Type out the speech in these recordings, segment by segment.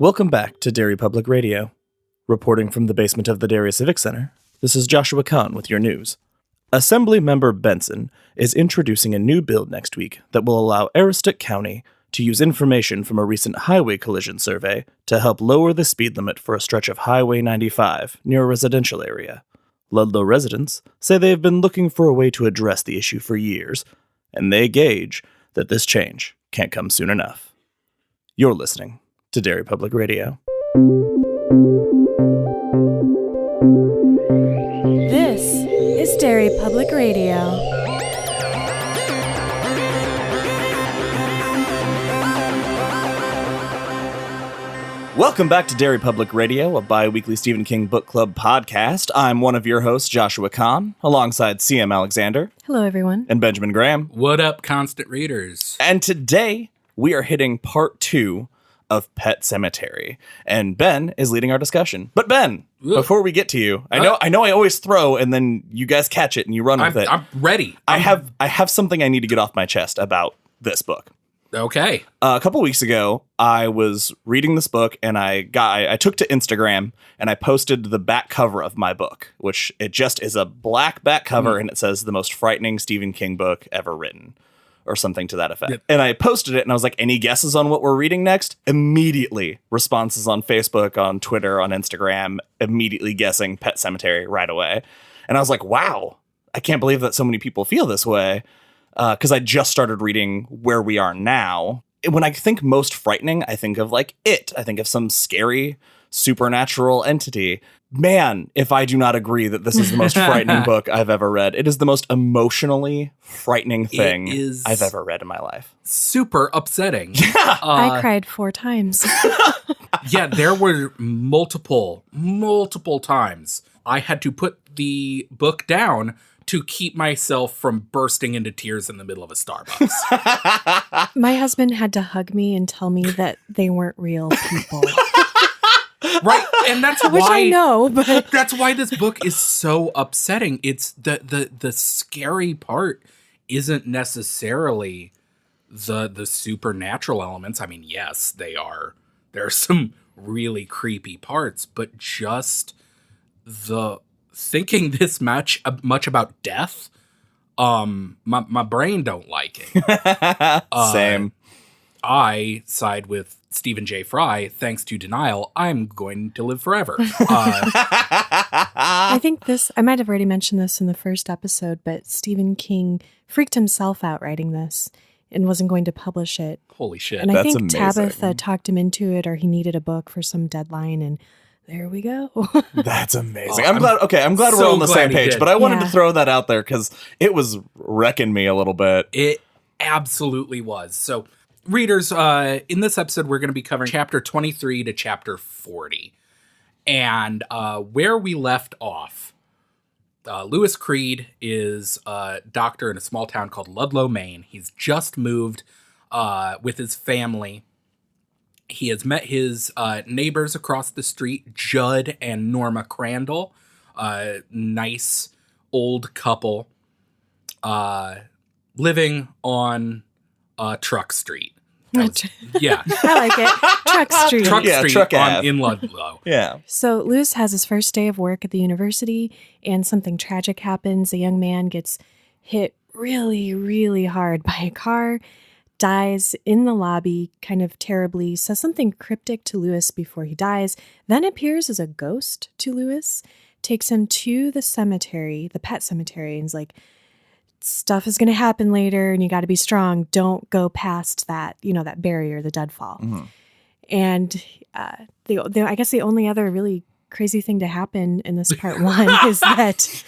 Welcome back to Derry Public Radio. Reporting from the basement of the Derry Civic Center, this is Joshua Kahn with your news. Assemblymember Benson is introducing a new bill next week that will allow Aroostook County to use information from a recent highway collision survey to help lower the speed limit for a stretch of Highway 95 near a residential area. Ludlow residents say they have been looking for a way to address the issue for years, and they gauge that this change can't come soon enough. You're listening to Derry Public Radio. This is Derry Public Radio. Welcome back to Derry Public Radio, a bi-weekly Stephen King book club podcast. I'm one of your hosts, Joshua Kahn, alongside CM Alexander. Hello, everyone. And Benjamin Graham. What up, constant readers? And today, we are hitting part 2 of Pet Sematary, and Ben is leading our discussion. But Ben, before we get to you, I know I always throw, and then you guys catch it and you run with it. I'm ready. I have something I need to get off my chest about this book. Okay. A couple weeks ago, I was reading this book, and I took to Instagram and I posted the back cover of my book, which it just is a black back cover, and it says the most frightening Stephen King book ever written, or something to that effect. Yep. And I posted it, and I was like, any guesses on what we're reading next? Immediately, responses on Facebook, on Twitter, on Instagram, immediately guessing Pet Sematary right away. And I was like, wow, I can't believe that so many people feel this way. Because I just started reading Where We Are Now. When I think most frightening, I think of like It. I think of some scary supernatural entity. Man, if I do not agree that this is the most frightening book I've ever read. It is the most emotionally frightening thing I've ever read in my life. Super upsetting. I cried 4 times. Yeah, there were multiple times I had to put the book down to keep myself from bursting into tears in the middle of a Starbucks. My husband had to hug me and tell me that they weren't real people. Right, and that's Which why I know, but that's why this book is so upsetting. It's the scary part isn't necessarily the supernatural elements. I mean, yes, they are. There are some really creepy parts, but just the thinking this much about death, my brain don't like it. Same. I side with Stephen J. Fry. Thanks to denial, I'm going to live forever. I think I might have already mentioned this in the first episode, but Stephen King freaked himself out writing this and wasn't going to publish it. Holy shit. And I think amazing. Tabitha talked him into it, or he needed a book for some deadline, and there we go. That's amazing. I'm glad we're on the same page, but I wanted to throw that out there because it was wrecking me a little bit. It absolutely was. So, readers, in this episode, we're going to be covering chapter 23 to chapter 40. And where we left off, Lewis Creed is a doctor in a small town called Ludlow, Maine. He's just moved with his family. He has met his neighbors across the street, Judd and Norma Crandall, a nice old couple living on Truck Street. Yeah. I like it. Truck Street. Truck Street in Ludlow. Yeah. So Lewis has his first day of work at the university, and something tragic happens. A young man gets hit really, really hard by a car, dies in the lobby kind of terribly, says something cryptic to Lewis before he dies, then appears as a ghost to Lewis, takes him to the cemetery, the pet cemetery, and is like, stuff is going to happen later and you got to be strong. Don't go past that, that barrier, the deadfall. Mm-hmm. And I guess the only other really crazy thing to happen in this part 1 is that...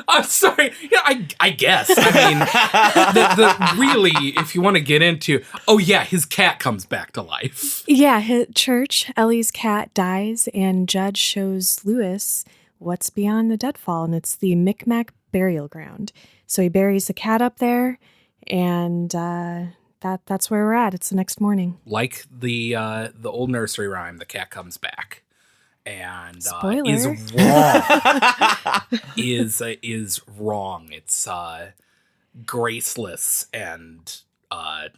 I'm sorry. Yeah, I guess. I mean, really, if you want to get into... Oh, yeah, his cat comes back to life. Yeah, Church, Ellie's cat dies, and Judd shows Lewis what's beyond the deadfall, and it's the Micmac burial ground. So he buries the cat up there, and that's where we're at. It's the next morning. Like the old nursery rhyme, the cat comes back. And Spoiler. is wrong. is wrong. It's graceless, and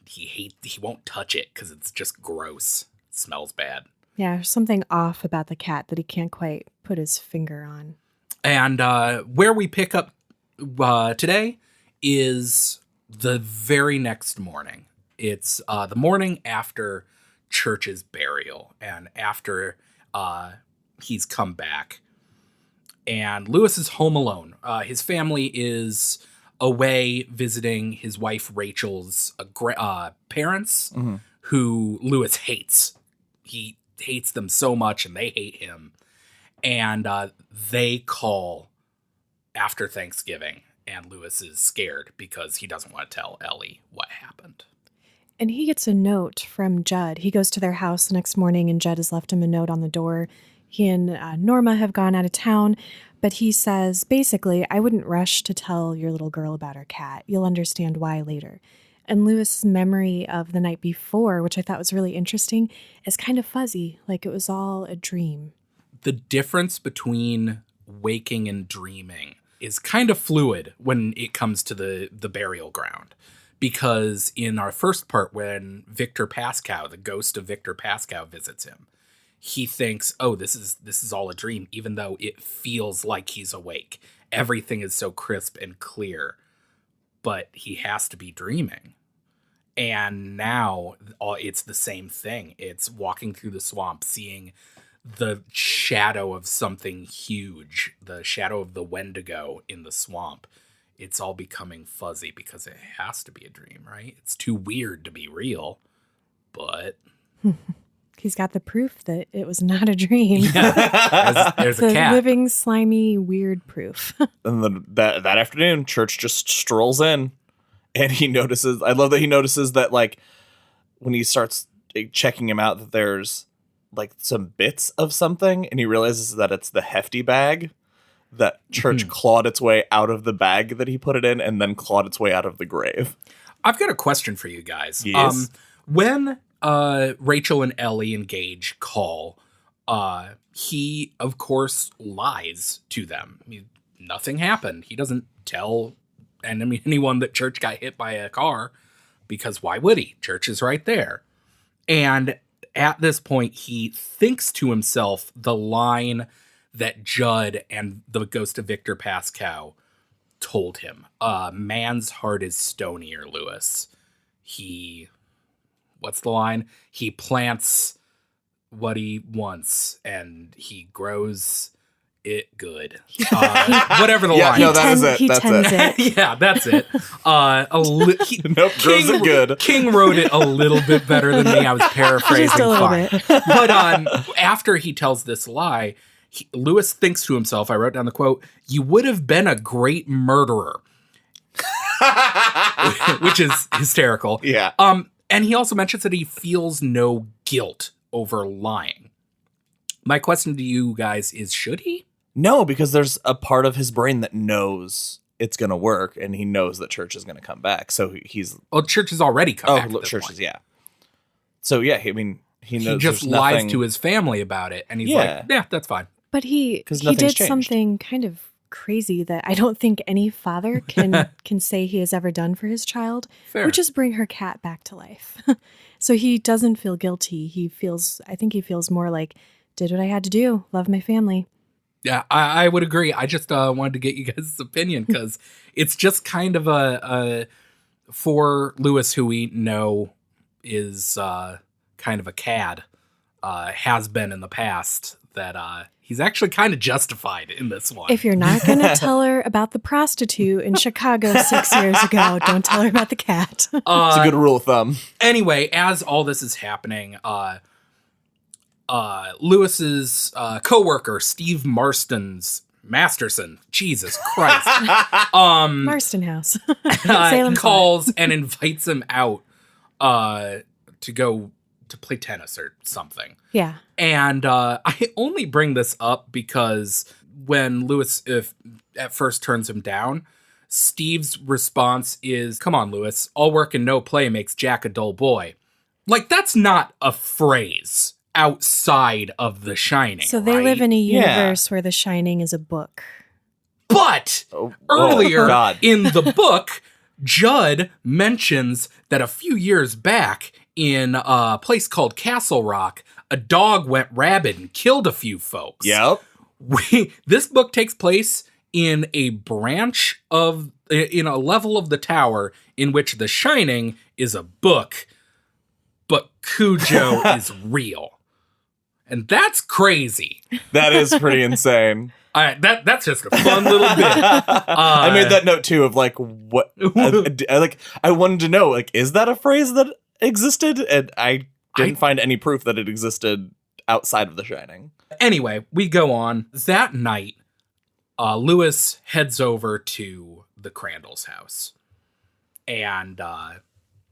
he won't touch it because it's just gross. smells bad. Yeah, there's something off about the cat that he can't quite put his finger on. And where we pick up today is the very next morning. It's the morning after Church's burial and after he's come back. And Lewis is home alone. His family is away visiting his wife Rachel's parents, who Lewis hates. He hates them so much and they hate him. And they call after Thanksgiving, and Lewis is scared because he doesn't want to tell Ellie what happened. And he gets a note from Judd. He goes to their house the next morning, and Judd has left him a note on the door. He and Norma have gone out of town, but he says, basically, I wouldn't rush to tell your little girl about her cat. You'll understand why later. And Lewis's memory of the night before, which I thought was really interesting, is kind of fuzzy, like it was all a dream. The difference between waking and dreaming is kind of fluid when it comes to the burial ground. Because in our first part, when Victor Pascow, the ghost of Victor Pascow, visits him, he thinks, oh, this is all a dream, even though it feels like he's awake. Everything is so crisp and clear, but he has to be dreaming. And now it's the same thing. It's walking through the swamp, seeing the shadow of something huge, the shadow of the Wendigo in the swamp. It's all becoming fuzzy because it has to be a dream, right? It's too weird to be real, but... He's got the proof that it was not a dream. Yeah. There's a cat. Living, slimy, weird proof. And then that afternoon, Church just strolls in, and he notices, I love that he notices that, like, when he starts checking him out, that there's, like, some bits of something, and he realizes that it's the hefty bag that Church clawed its way out of the bag that he put it in, and then clawed its way out of the grave. I've got a question for you guys. Yes. When Rachel and Ellie and Gage call, he, of course, lies to them. I mean, nothing happened. He doesn't tell anyone that Church got hit by a car, because why would he? Church is right there. And at this point, he thinks to himself the line that Judd and the ghost of Victor Pascow told him. Man's heart is stonier, Lewis. What's the line? He plants what he wants and he grows it good. Whatever the line. No, that is it. That's it. Yeah, that's it. Nope, grows it good. King wrote it a little bit better than me. I was paraphrasing. Just a little bit. But after he tells this lie, Lewis thinks to himself, I wrote down the quote, "You would have been a great murderer." Which is hysterical. Yeah. And he also mentions that he feels no guilt over lying. My question to you guys is, should he? No, because there's a part of his brain that knows it's going to work, and he knows that Church is going to come back. So he's... Well, Church has already come back. Church is, yeah. So, yeah, I mean, he knows he just lies to his family about it, and he's like, yeah, that's fine. But he did changed. something kind of crazy that I don't think any father can say he has ever done for his child, Fair. which is bring her cat back to life. So he doesn't feel guilty. I think he feels more like, did what I had to do, love my family. Yeah, I would agree. I just wanted to get you guys' opinion because it's just kind of a for Lewis, who we know is kind of a cad, has been in the past, that he's actually kind of justified in this one. If you're not going to tell her about the prostitute in Chicago 6 years ago, don't tell her about the cat. It's a good rule of thumb. Anyway, as all this is happening, Lewis's co-worker, Steve Masterson, Jesus Christ, Marston House. Salem calls and invites him out to go to play tennis or something. Yeah. And I only bring this up because when Lewis at first turns him down, Steve's response is, "Come on, Lewis, all work and no play makes Jack a dull boy." Like, that's not a phrase outside of The Shining. So they right? live in a universe where The Shining is a book. But earlier in the book, Judd mentions that a few years back in a place called Castle Rock, a dog went rabid and killed a few folks. Yep. This book takes place in a level of the tower in which The Shining is a book, but Cujo is real. And that's crazy. That is pretty insane. All right, that's just a fun little bit. I made that note too of like what I wanted to know, like, is that a phrase that existed? And I didn't find any proof that it existed outside of The Shining. Anyway, we go on. That night, Lewis heads over to the Crandall's house. And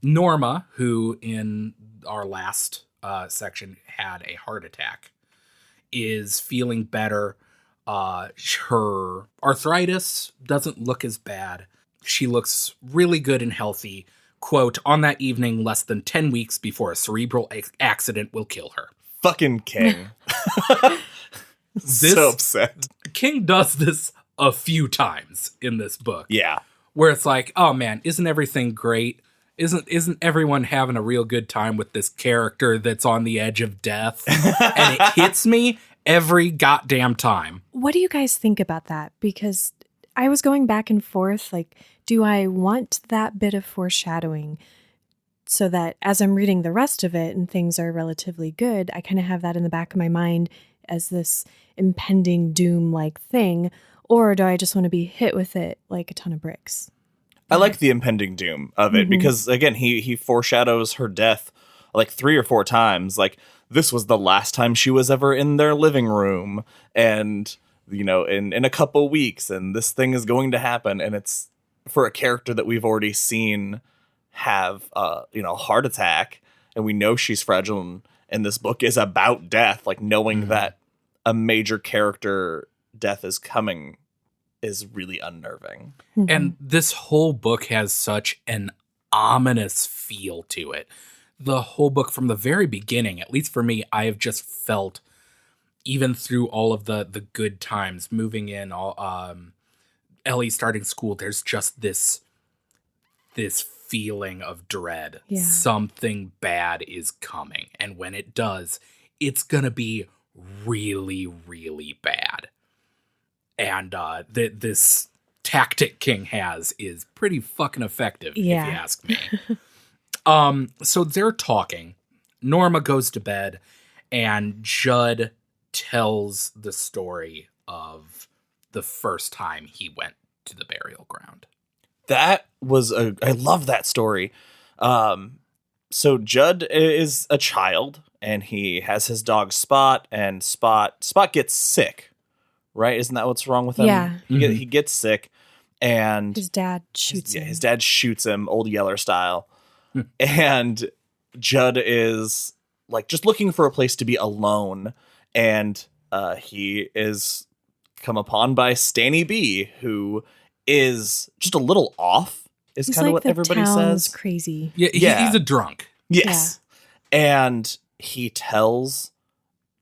Norma, who in our last section had a heart attack, is feeling better. Her arthritis doesn't look as bad. She looks really good and healthy. Quote, on that evening, less than 10 weeks before a cerebral accident will kill her. Fucking King. So upset. King does this a few times in this book. Yeah. Where it's like, oh man, isn't everything great? Isn't everyone having a real good time with this character that's on the edge of death? And it hits me every goddamn time. What do you guys think about that? Because I was going back and forth, like, do I want that bit of foreshadowing so that as I'm reading the rest of it and things are relatively good, I kind of have that in the back of my mind as this impending doom-like thing, or do I just want to be hit with it like a ton of bricks? I like the impending doom of it because, again, he foreshadows her death like 3 or 4 times. Like, this was the last time she was ever in their living room, and, you know, in a couple weeks, and this thing is going to happen. And it's for a character that we've already seen have, a heart attack, and we know she's fragile, and this book is about death. Like, knowing that a major character death is coming is really unnerving. And this whole book has such an ominous feel to it. The whole book from the very beginning, at least for me, I have just felt, even through all of the good times, moving in, Ellie starting school, there's just this feeling of dread. Yeah. Something bad is coming. And when it does, it's going to be really, really bad. And this tactic King has is pretty fucking effective, if you ask me. So they're talking. Norma goes to bed, and Judd tells the story of the first time he went to the burial ground. That was I love that story. So Judd is a child, and he has his dog Spot, and Spot gets sick. Right? Isn't that what's wrong with him? Yeah. He gets sick, and his dad shoots him. His dad shoots him, Old Yeller style. And Judd is like just looking for a place to be alone, and he is come upon by Stanny B, who is just a little off. Is kind of like what everybody says. Crazy. Yeah, he's a drunk. Yes. Yeah. And he tells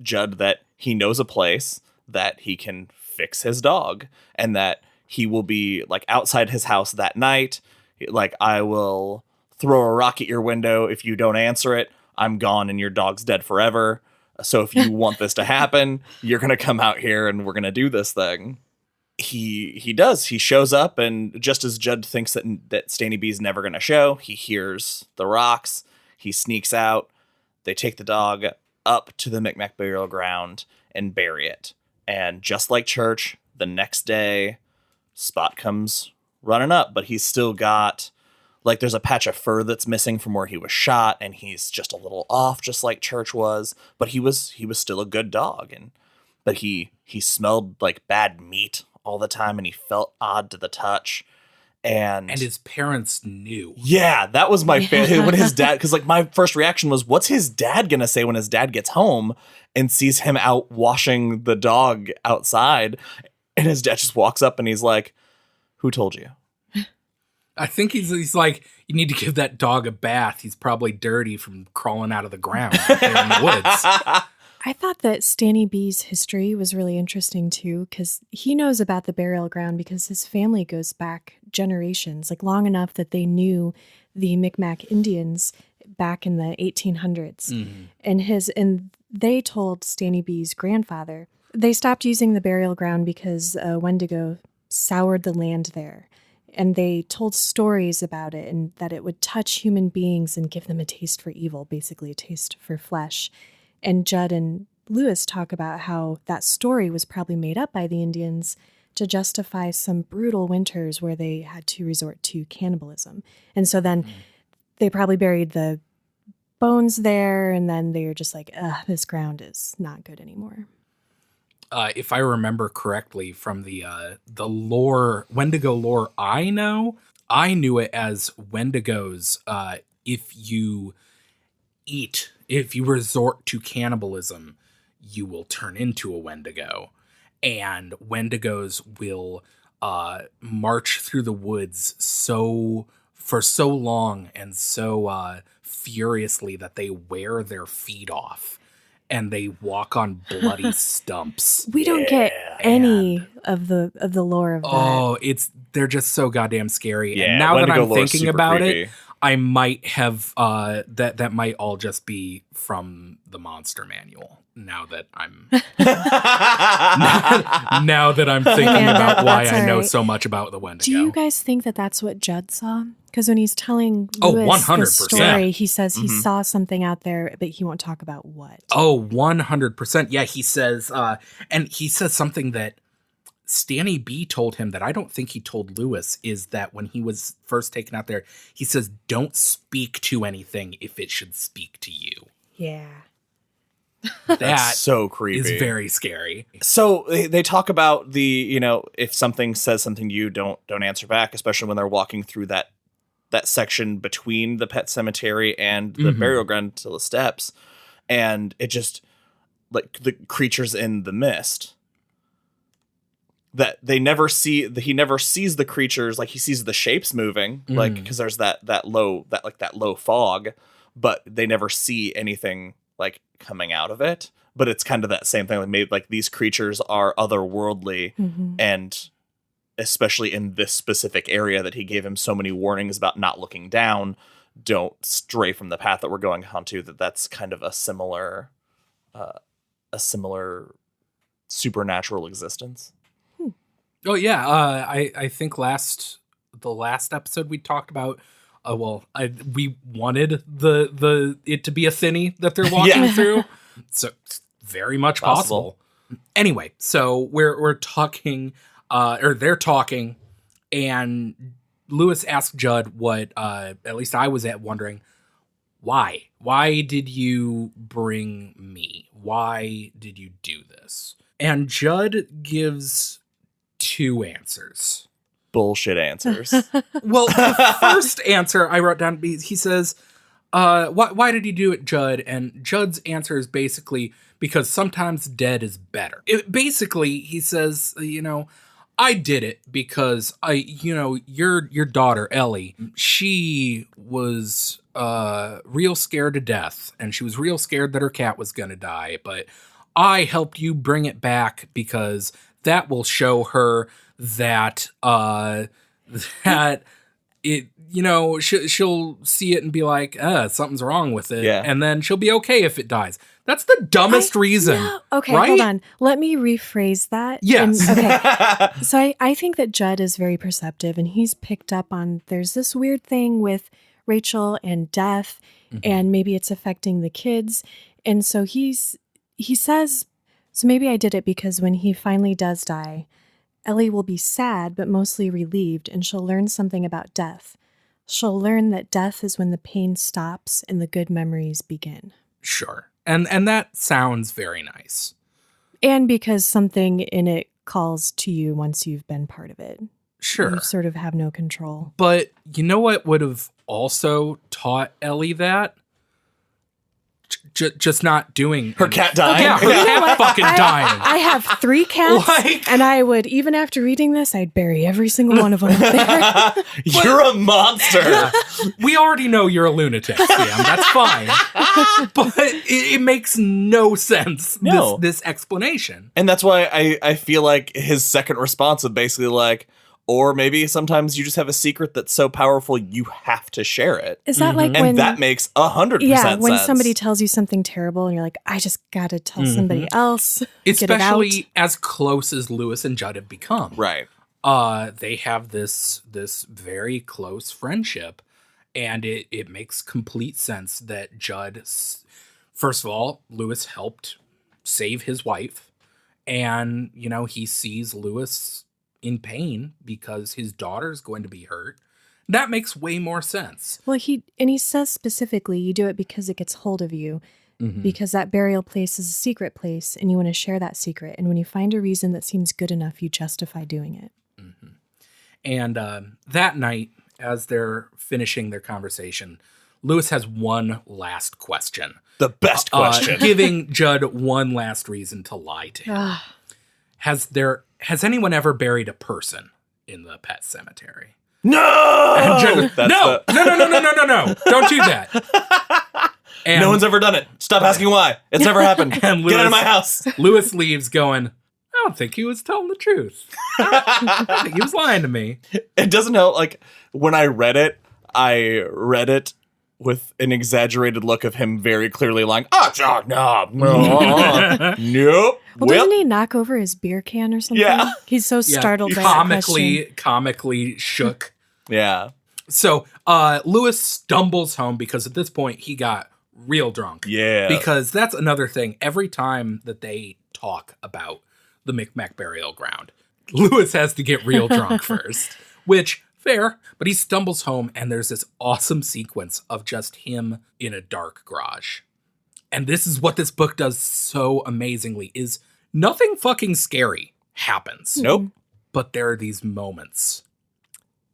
Judd that he knows a place that he can fix his dog, and that he will be like outside his house that night. Like, I will throw a rock at your window. If you don't answer it, I'm gone and your dog's dead forever. So if you want this to happen, you're going to come out here and we're going to do this thing. He does. He shows up, and just as Judd thinks that Stanny B's never going to show, he hears the rocks. He sneaks out. They take the dog up to the Micmac burial ground and bury it. And just like church, the next day, Spot comes running up, but he's still got, like, there's a patch of fur that's missing from where he was shot, and he's just a little off, just like Church was. But he was still a good dog, but he smelled like bad meat all the time, and he felt odd to the touch. And his parents knew. Yeah, that was my favorite. When his dad, because like my first reaction was, what's his dad gonna say when his dad gets home and sees him out washing the dog outside? And his dad just walks up and he's like, who told you? I think he's like, you need to give that dog a bath. He's probably dirty from crawling out of the ground there in the woods. I thought that Stanny B's history was really interesting too, because he knows about the burial ground because his family goes back generations, like long enough that they knew the Micmac Indians back in the 1800s. And they told Stanny B's grandfather they stopped using the burial ground because a Wendigo soured the land there. And they told stories about it and that it would touch human beings and give them a taste for evil, basically a taste for flesh. And Judd and Lewis talk about how that story was probably made up by the Indians to justify some brutal winters where they had to resort to cannibalism. And so then they probably buried the bones there, and then they were just like, this ground is not good anymore. If I remember correctly from the lore, Wendigo lore I knew it as Wendigos, if you resort to cannibalism, you will turn into a Wendigo. And Wendigos will march through the woods for so long and so furiously that they wear their feet off. And they walk on bloody stumps. We don't get any of the lore of that. Oh, they're just so goddamn scary. Yeah, and now that Wendigo I'm lore's thinking super about creepy. it, I might have that might all just be from the Monster Manual. Now that I'm now that I'm thinking about why that's I know all right. so much about the Wendigo. Do you guys think that that's what Judd saw? Because when he's telling Oh, Lewis the 100%. story, he says he saw something out there, but he won't talk about what. Oh, 100%. Yeah, he says, and he says something that Stanny B told him that I don't think he told Lewis, is that when he was first taken out there, he says, don't speak to anything if it should speak to you. Yeah. That That's so creepy. is very scary. So they talk about if something says something to you, don't answer back, especially when they're walking through that section between the pet cemetery and the burial ground to the steps. And it just, like, the creatures in the mist that he never sees the creatures. Like, he sees the shapes moving, like, because there's that low fog, but they never see anything like coming out of it. But it's kind of that same thing. Like, maybe like these creatures are otherworldly, and especially in this specific area that he gave him so many warnings about not looking down, don't stray from the path that we're going onto. That's kind of a similar supernatural existence. Oh yeah, I think the last episode we talked about. We wanted it to be a thinny that they're walking through, so it's very much possible. Anyway, so we're talking, or they're talking, and Lewis asked Judd what, at least I was wondering, why? Why did you bring me? Why did you do this? And Judd gives two answers. Bullshit answers. Well, the first answer I wrote down, he says, why did you do it, Judd? And Judd's answer is basically, because sometimes dead is better. Basically, he says, I did it because your daughter, Ellie, she was real scared to death, and she was real scared that her cat was going to die, but I helped you bring it back because that will show her that it, she'll see it and be like, something's wrong with it. Yeah. And then she'll be okay if it dies. That's the dumbest reason. No. Okay, right? hold on. Let me rephrase that. Yes. Okay. So I think that Judd is very perceptive, and he's picked up on there's this weird thing with Rachel and death, and maybe it's affecting the kids. And so he says, so maybe I did it because when he finally does die, Ellie will be sad, but mostly relieved, and she'll learn something about death. She'll learn that death is when the pain stops and the good memories begin. Sure. And that sounds very nice. And because something in it calls to you once you've been part of it. Sure. You sort of have no control. But you know what would have also taught Ellie that? Just not doing Her cat dying. Yeah, her cat fucking dying. I have 3 cats, and I would, even after reading this, I'd bury every single one of them up there. You're a monster. Yeah. We already know you're a lunatic, Sam. That's fine. But it makes no sense, No. this explanation. And that's why I feel like his second response was basically like, Or maybe sometimes you just have a secret that's so powerful you have to share it. Is that like And when that makes 100% when sense. somebody tells you something terrible and you're like, I just gotta tell somebody else. Especially get it as close as Lewis and Judd have become. Right. They have this very close friendship, and it makes complete sense that Judd, first of all, Lewis helped save his wife, and he sees Lewis in pain because his daughter's going to be hurt. That makes way more sense. Well, he says specifically, you do it because it gets hold of you, because that burial place is a secret place, and you want to share that secret. And when you find a reason that seems good enough, you justify doing it. And that night, as they're finishing their conversation, Lewis has one last question. The best question. Giving Judd one last reason to lie to him. Has anyone ever buried a person in the pet cemetery? No! And Judd, no! Don't do that. And no one's ever done it. Stop asking why. It's never happened. And Get out of my house. Lewis leaves going, I don't think he was telling the truth. I think he was lying to me. It doesn't help. Like, when I read it with an exaggerated look of him very clearly lying. Oh, John, no. Nope. Well, doesn't he knock over his beer can or something? Yeah. He's so startled by that question. Comically shook. Yeah. So Lewis stumbles home because at this point he got real drunk. Yeah. Because that's another thing. Every time that they talk about the Micmac burial ground, Lewis has to get real drunk first, which fair, but he stumbles home and there's this awesome sequence of just him in a dark garage. And this is what this book does so amazingly is nothing fucking scary happens. Nope. But there are these moments.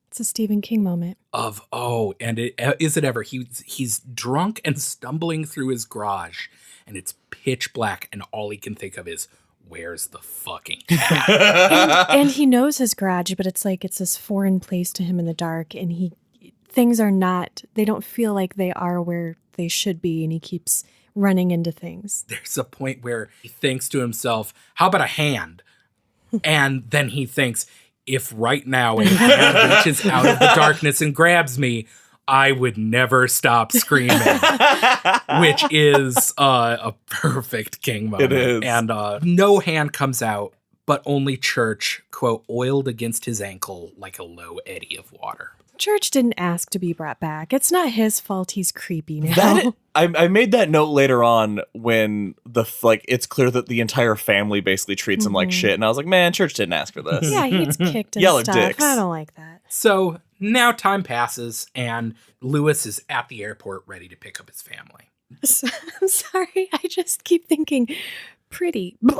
It's a Stephen King moment. Is it ever? He's drunk and stumbling through his garage and it's pitch black and all he can think of is, where's the fucking cat? and he knows his garage, but it's like it's this foreign place to him in the dark, and they don't feel like they are where they should be, and he keeps running into things. There's a point where he thinks to himself, how about a hand? And then he thinks, if right now a hand reaches out of the darkness and grabs me, I would never stop screaming, which is a perfect King moment. It is. And no hand comes out, but only Church, quote, oiled against his ankle like a low eddy of water. Church didn't ask to be brought back. It's not his fault he's creepy now. I made that note later on when it's clear that the entire family basically treats him like shit. And I was like, man, Church didn't ask for this. Yeah, he gets kicked and Yellow stuff. dicks. I don't like that. So now time passes and Lewis is at the airport ready to pick up his family. I'm sorry. I just keep thinking pretty. Yeah,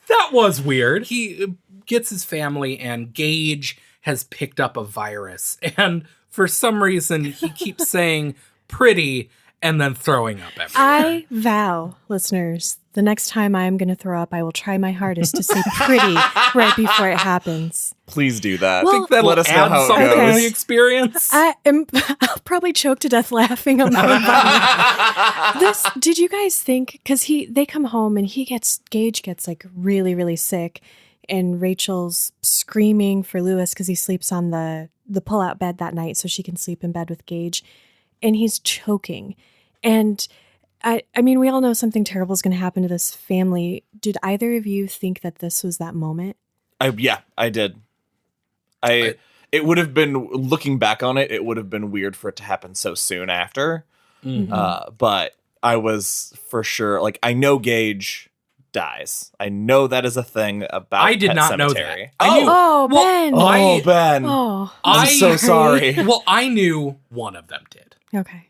that was weird. He gets his family and Gage has picked up a virus. And for some reason, he keeps saying pretty and then throwing up everywhere. I vow, listeners, the next time I'm going to throw up, I will try my hardest to say pretty right before it happens. Please do that. Well, I think that'll let us know add how it something to goes. the experience. I'll probably choke to death laughing on my own. Did you guys think, because they come home and Gage gets like really, really sick, and Rachel's screaming for Lewis because he sleeps on the pull-out bed that night so she can sleep in bed with Gage, and he's choking. And I mean, we all know something terrible is going to happen to this family. Did either of you think that this was that moment? Yeah, I did. It would have been, looking back on it, it would have been weird for it to happen so soon after. Mm-hmm. But I was for sure, like, I know Gage dies. I know that is a thing about I did Pet not know Sematary. that. I knew, Ben. Ben. Oh, I'm so sorry. Well, I knew one of them did, okay.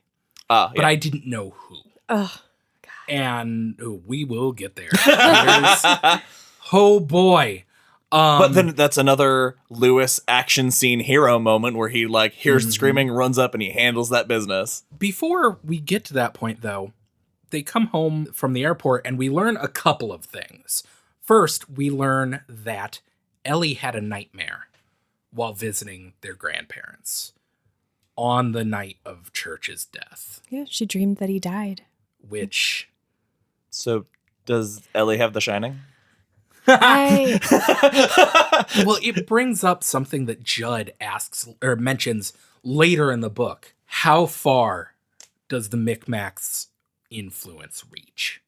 but I didn't know who. Oh, And we will get there. Oh boy. But then that's another Lewis action scene hero moment where he hears the screaming, runs up, and he handles that business. Before we get to that point, though, they come home from the airport and we learn a couple of things. First, we learn that Ellie had a nightmare while visiting their grandparents on the night of Church's death. yeah, she dreamed that he died. Which... So does Ellie have The Shining? I Well, it brings up something that Judd asks or mentions later in the book. How far does the Micmac's influence reach?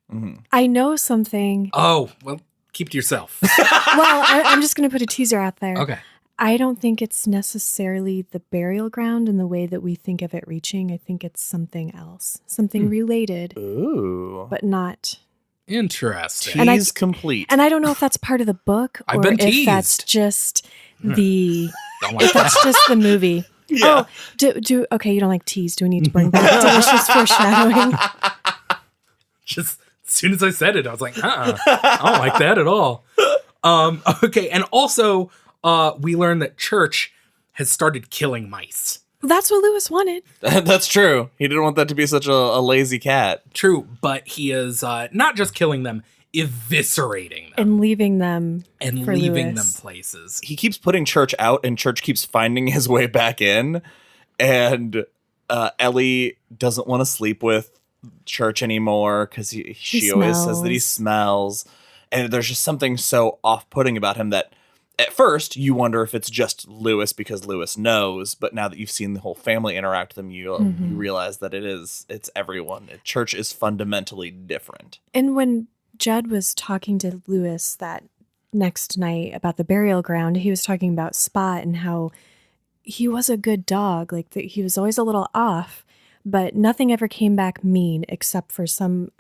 I know something. Oh, well, keep to yourself. I'm just going to put a teaser out there. Okay. I don't think it's necessarily the burial ground in the way that we think of it reaching. I think it's something else, something related, Ooh. but not. Interesting. And I- Tease complete. And I don't know if that's part of the book I've or been if that's teased. just the Don't like that. that's just the movie. Yeah. Oh, okay, you don't like tease. Do we need to bring back delicious foreshadowing? Just as soon as I said it, I was like, I don't like that at all. Okay, and also we learned that Church has started killing mice. That's what Lewis wanted. That's true. He didn't want that to be such a lazy cat. True, but he is not just killing them, eviscerating them And leaving them and for leaving Lewis. them places. He keeps putting Church out, and Church keeps finding his way back in. And Ellie doesn't want to sleep with Church anymore because she always says that he smells. And there's just something so off-putting about him that at first you wonder if it's just Lewis because Lewis knows. But now that you've seen the whole family interact with them, you realize that it's everyone. Church is fundamentally different. And when Judd was talking to Lewis that next night about the burial ground, he was talking about Spot and how he was a good dog. Like that he was always a little off, but nothing ever came back mean except for some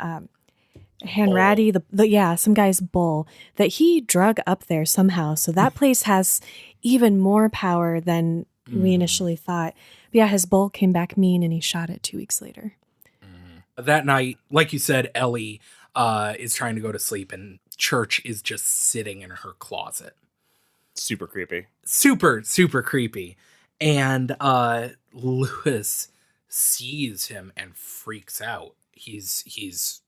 Hanratty, some guy's bull that he drug up there somehow. So that place has even more power than we initially thought. But yeah, his bull came back mean and he shot it 2 weeks later. That night, like you said, Ellie is trying to go to sleep and Church is just sitting in her closet. Super creepy. Super, super creepy. And Lewis sees him and freaks out. He's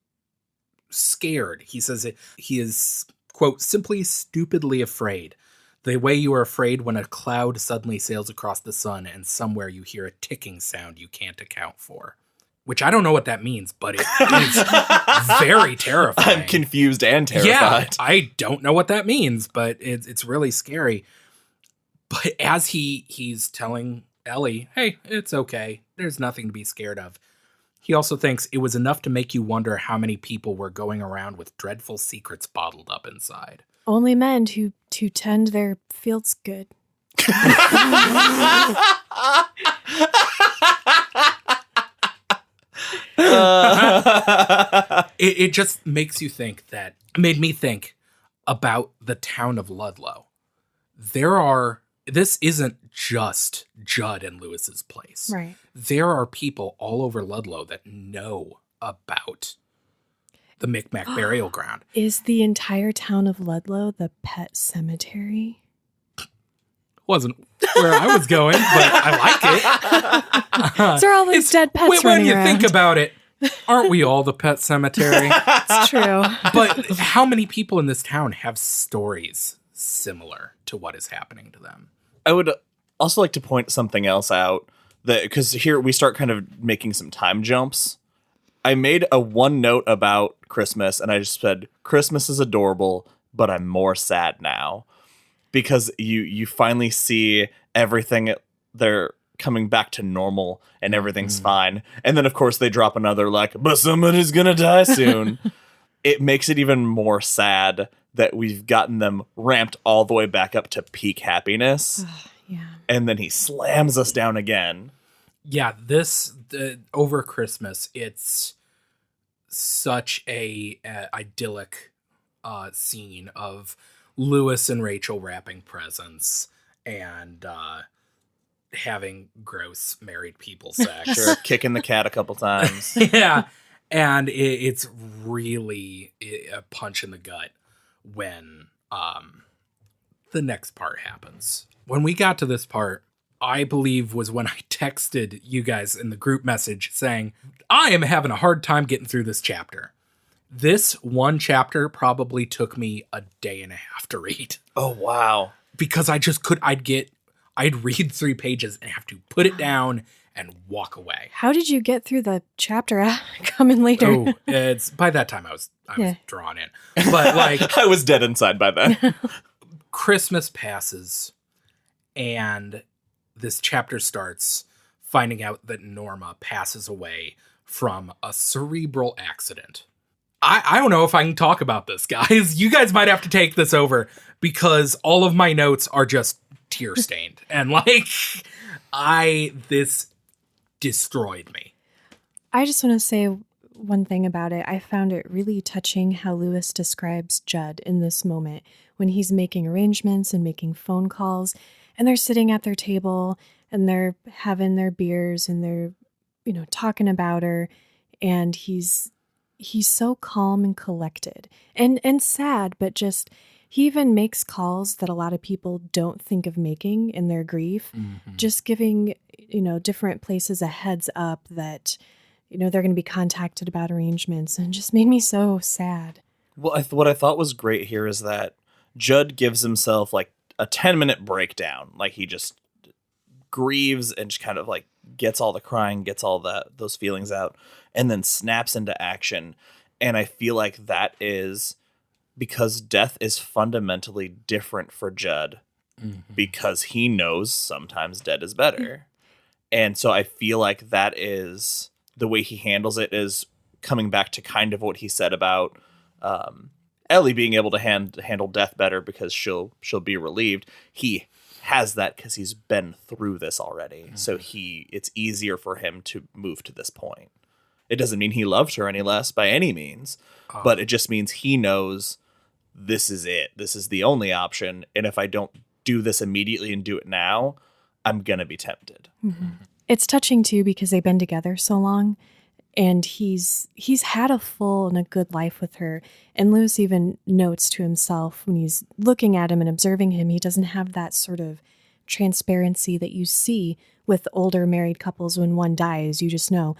scared. He says he is, quote, simply stupidly afraid. The way you are afraid when a cloud suddenly sails across the sun and somewhere you hear a ticking sound you can't account for. Which I don't know what that means, but it is very terrifying. I'm confused and terrified. Yeah, I don't know what that means, but it's really scary. But as he's telling Ellie, hey, it's okay. There's nothing to be scared of. He also thinks it was enough to make you wonder how many people were going around with dreadful secrets bottled up inside. Only men who tend their fields good. It just makes you think that, made me think about the town of Ludlow. This isn't just Judd and Lewis's place. Right. There are people all over Ludlow that know about the Micmac burial ground. Is the entire town of Ludlow the pet cemetery? Wasn't where I was going, but I like it. There are all those dead pets when running you around. think about it, aren't we all the pet cemetery? It's true. But how many people in this town have stories similar to what is happening to them? I would also like to point something else out, that because here we start kind of making some time jumps. I made a one note about Christmas, and I just said, Christmas is adorable, but I'm more sad now. Because you finally see everything, they're coming back to normal, and everything's fine. And then, of course, they drop another, like, but somebody's gonna die soon. It makes it even more sad that we've gotten them ramped all the way back up to peak happiness. Yeah. And then he slams us down again. Yeah, over Christmas, it's such a idyllic scene of Lewis and Rachel wrapping presents and having gross married people sex. Sure, kicking the cat a couple times. Yeah, and it's really a punch in the gut when the next part happens. When we got to this part, I believe was when I texted you guys in the group message saying, I am having a hard time getting through this chapter. This one chapter probably took me a day and a half to read. Oh, wow. Because I just I'd read 3 pages and have to put it down and walk away. How did you get through the chapter coming later? Oh, it's by that time I was drawn in. But like I was dead inside by then. Christmas passes and this chapter starts finding out that Norma passes away from a cerebral accident. I don't know if I can talk about this, guys. You guys might have to take this over because all of my notes are just tear stained. And like, this destroyed me. I just want to say one thing about it. I found it really touching how Lewis describes Judd in this moment when he's making arrangements and making phone calls, and they're sitting at their table and they're having their beers and they're, talking about her, and he's so calm and collected and sad, but just he even makes calls that a lot of people don't think of making in their grief, just giving, different places a heads up that, they're going to be contacted about arrangements, and just made me so sad. Well, what I thought was great here is that Judd gives himself like a 10-minute breakdown. Like he just grieves and just kind of like gets all the crying, gets all those feelings out, and then snaps into action. And I feel like that is because death is fundamentally different for Judd because he knows sometimes dead is better. And so I feel like that is the way he handles it, is coming back to kind of what he said about Ellie being able to handle death better because she'll be relieved. He has that because he's been through this already. So it's easier for him to move to this point. It doesn't mean he loved her any less by any means, but it just means he knows this is it. This is the only option. And if I don't do this immediately and do it now, I'm going to be tempted. It's touching too, because they've been together so long, and he's had a full and a good life with her. And Lewis even notes to himself when he's looking at him and observing him, he doesn't have that sort of transparency that you see with older married couples when one dies. You just know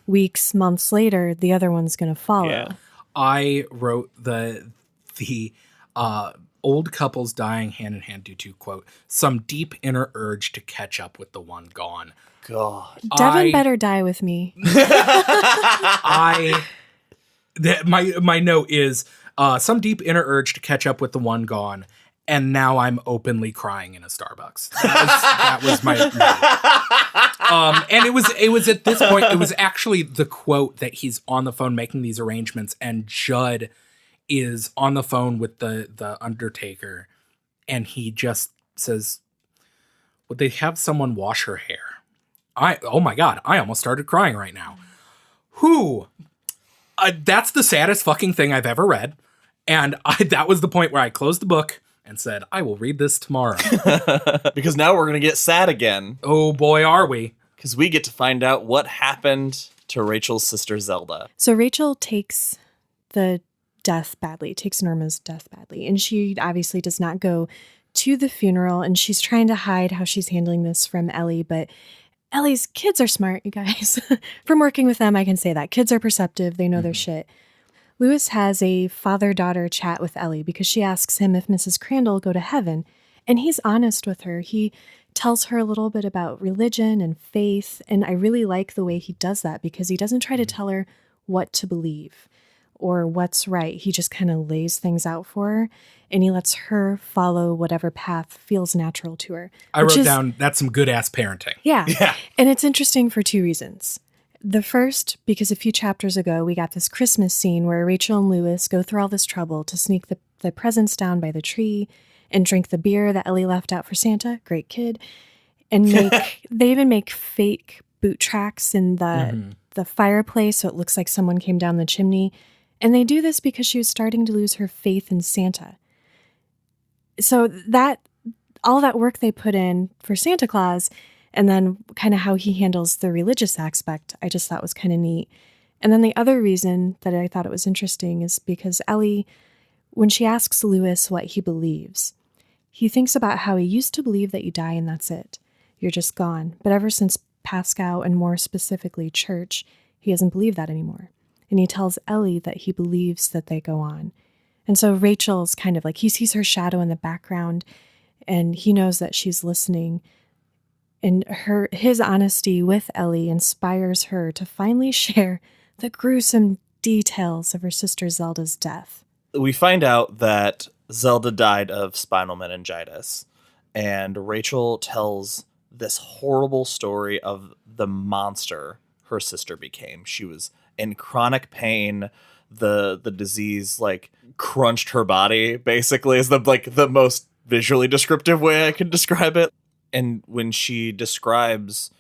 weeks, months later, the other one's going to follow. Yeah. I wrote the old couples dying hand in hand due to, quote, some deep inner urge to catch up with the one gone. God. Devin better die with me. My note is some deep inner urge to catch up with the one gone, and now I'm openly crying in a Starbucks. That was my note. And it was at this point, it was actually the quote that he's on the phone making these arrangements, and Judd is on the phone with the Undertaker, and he just says, would they have someone wash her hair? Oh my God, I almost started crying right now. That's the saddest fucking thing I've ever read. And that was the point where I closed the book and said, I will read this tomorrow. Because now we're going to get sad again. Oh boy, are we. Because we get to find out what happened to Rachel's sister Zelda. So Rachel takes Norma's death badly. And she obviously does not go to the funeral, and she's trying to hide how she's handling this from Ellie, but Ellie's kids are smart, you guys. From working with them, I can say that. Kids are perceptive. They know their shit. Lewis has a father-daughter chat with Ellie because she asks him if Mrs. Crandall go to heaven, and he's honest with her. He tells her a little bit about religion and faith, and I really like the way he does that because he doesn't try to tell her what to believe or what's right. He just kind of lays things out for her, and he lets her follow whatever path feels natural to her. I wrote down, that's some good-ass parenting. Yeah. And it's interesting for two reasons. The first, because a few chapters ago, we got this Christmas scene where Rachel and Lewis go through all this trouble to sneak the presents down by the tree and drink the beer that Ellie left out for Santa. Great kid. And they even make fake boot tracks in the fireplace so it looks like someone came down the chimney. And they do this because she was starting to lose her faith in Santa. So all that work they put in for Santa Claus, and then kind of how he handles the religious aspect, I just thought was kind of neat. And then the other reason that I thought it was interesting is because Ellie, when she asks Lewis what he believes, he thinks about how he used to believe that you die and that's it. You're just gone. But ever since Pascal, and more specifically church, he doesn't believe that anymore. And he tells Ellie that he believes that they go on. And so Rachel's kind of like, he sees her shadow in the background, and he knows that she's listening. And his honesty with Ellie inspires her to finally share the gruesome details of her sister Zelda's death. We find out that Zelda died of spinal meningitis, and Rachel tells this horrible story of the monster her sister became. She was in chronic pain. The disease like crunched her body, basically, is the most visually descriptive way I could describe it. And when she describes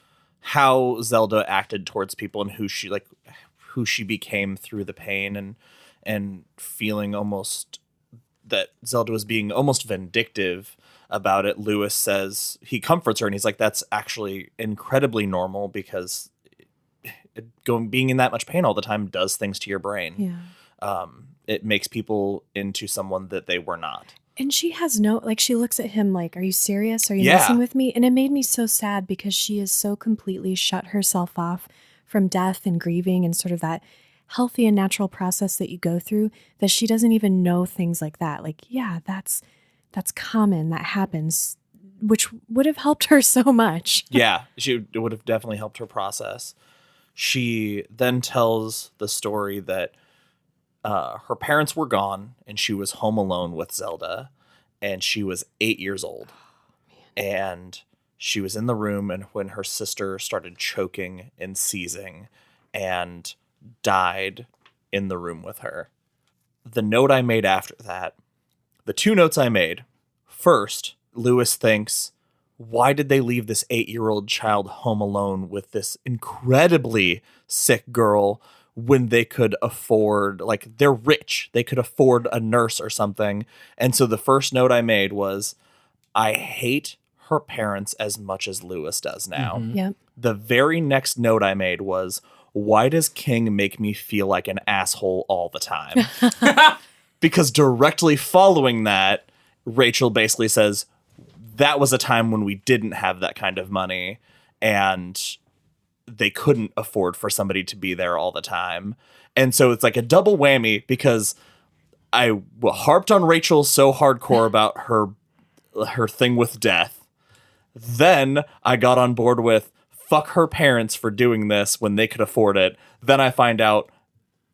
how Zelda acted towards people and who she became through the pain and feeling almost that Zelda was being almost vindictive about it, Lewis says, he comforts her and he's like, that's actually incredibly normal because being in that much pain all the time does things to your brain. Yeah. It makes people into someone that they were not. And she has she looks at him like, are you serious? Are you Yeah. messing with me? And it made me so sad because she is so completely shut herself off from death and grieving and sort of that healthy and natural process that you go through, that she doesn't even know things like that. Like, yeah, that's common. That happens, which would have helped her so much. Yeah, it would have definitely helped her process. She then tells the story that her parents were gone and she was home alone with Zelda, and she was 8 years old. And she was in the room, and when her sister started choking and seizing and died in the room with her. The note I made after that, the two notes I made, first, Lewis thinks, why did they leave this 8-year-old child home alone with this incredibly sick girl when they could afford, they're rich, they could afford a nurse or something. And so the first note I made was, I hate her parents as much as Lewis does now. Mm-hmm. Yep. The very next note I made was, why does King make me feel like an asshole all the time? Because directly following that, Rachel basically says, that was a time when we didn't have that kind of money and they couldn't afford for somebody to be there all the time. And so it's like a double whammy because I harped on Rachel so hardcore about her thing with death. Then I got on board with fuck her parents for doing this when they could afford it. Then I find out